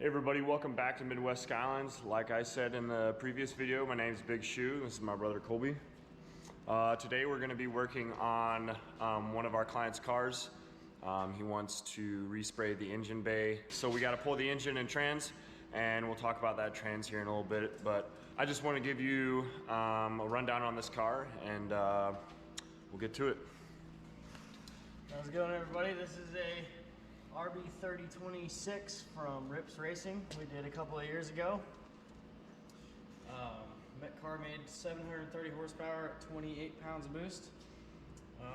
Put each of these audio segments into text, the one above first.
Hey everybody, welcome back to Midwest Skylines. Like I said in the previous video, my name is Big Shoe. This is my brother Colby. Today we're going to be working on one of our client's cars. He wants to respray the engine bay. So we got to pull the engine and trans, and we'll talk about that trans here in a little bit. But I just want to give you a rundown on this car, and we'll get to it. How's it going, everybody? This is a RB3026 from Rips Racing. We did a couple of years ago. Car made 730 horsepower at 28 pounds of boost.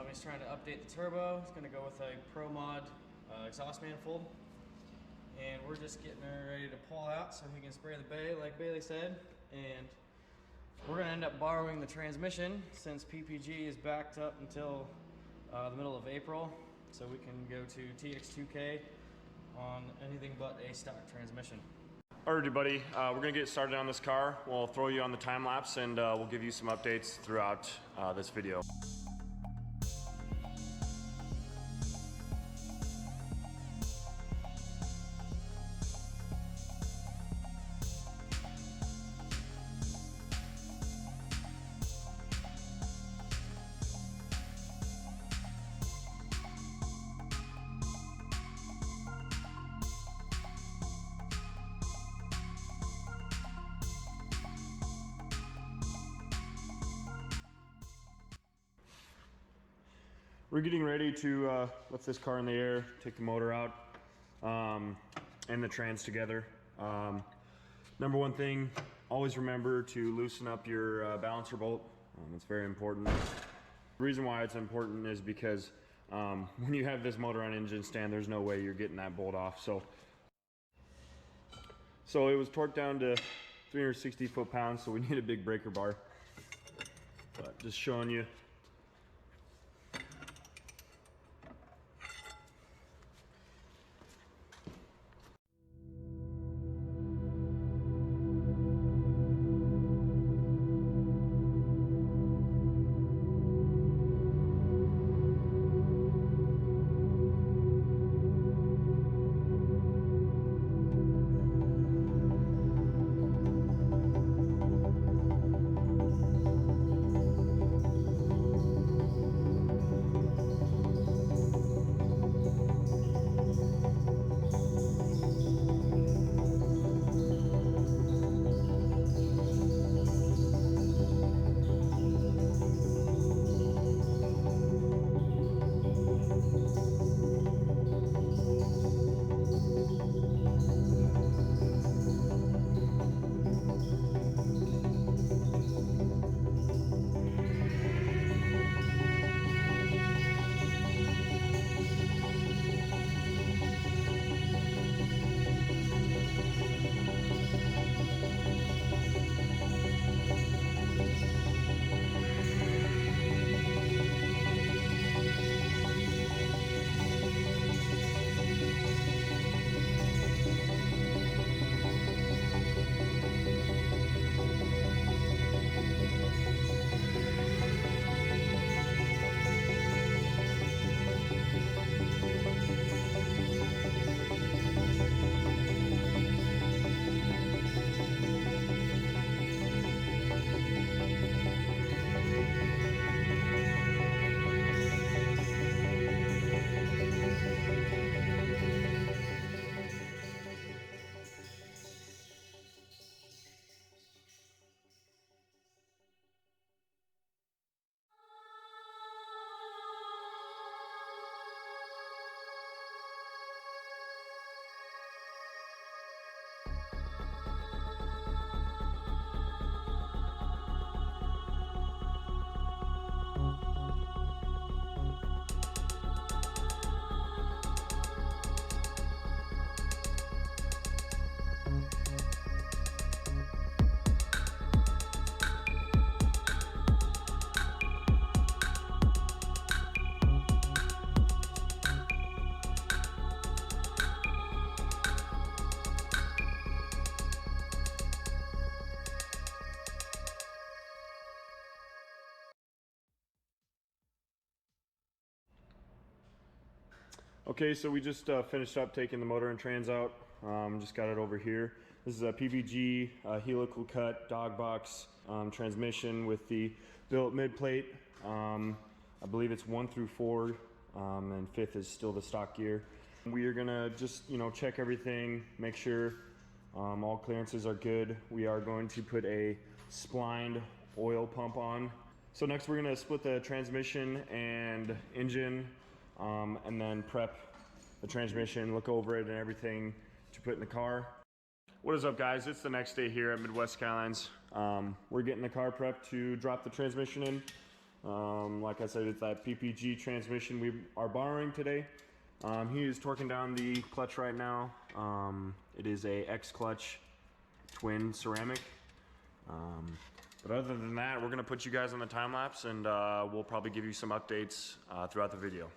He's trying to update the turbo. He's going to go with a Pro Mod exhaust manifold. And we're just getting her ready to pull out so he can spray the bay like Bailey said. And we're going to end up borrowing the transmission since PPG is backed up until the middle of April. So we can go to TX2K on anything but a stock transmission. All right, everybody, we're gonna get started on this car. We'll throw you on the time lapse, and we'll give you some updates throughout this video. We're getting ready to lift this car in the air, take the motor out, and the trans together. Number one thing, always remember to loosen up your balancer bolt. It's very important. The reason why it's important is because when you have this motor on engine stand, there's no way you're getting that bolt off. So it was torqued down to 360 foot-pounds, so we need a big breaker bar. But just showing you. Okay, so we just finished up taking the motor and trans out. Just got it over here. This is a PVG helical cut dog box transmission with the billet mid plate. I believe it's 1 through 4, and 5th is still the stock gear. We are gonna just, check everything, make sure all clearances are good. We are going to put a splined oil pump on. So next we're gonna split the transmission and engine, and then prep the transmission, look over it and everything to put in the car. What is up, guys? It's the next day here at Midwest Skylines. We're getting the car prepped to drop the transmission in. Like I said, it's that PPG transmission we are borrowing today. He is torquing down the clutch right now. It is a X clutch twin ceramic. But other than that, we're gonna put you guys on the time lapse, and we'll probably give you some updates throughout the video.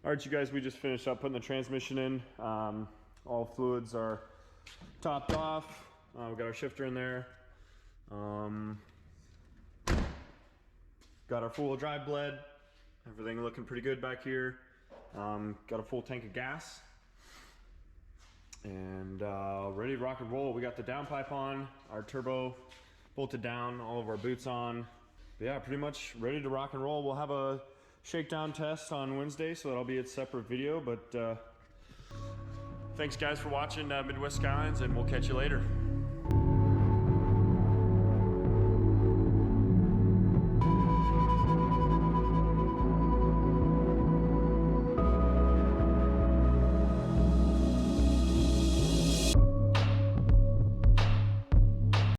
All right, you guys, we just finished up putting the transmission in. All fluids are topped off. We've got our shifter in there. Got our four-wheel drive bled. Everything looking pretty good back here. Got a full tank of gas. And ready to rock and roll. We got the downpipe on, our turbo bolted down, all of our boots on. But yeah, pretty much ready to rock and roll. We'll have a shakedown test on Wednesday, so that'll be a separate video. But thanks, guys, for watching Midwest Skylines, and we'll catch you later.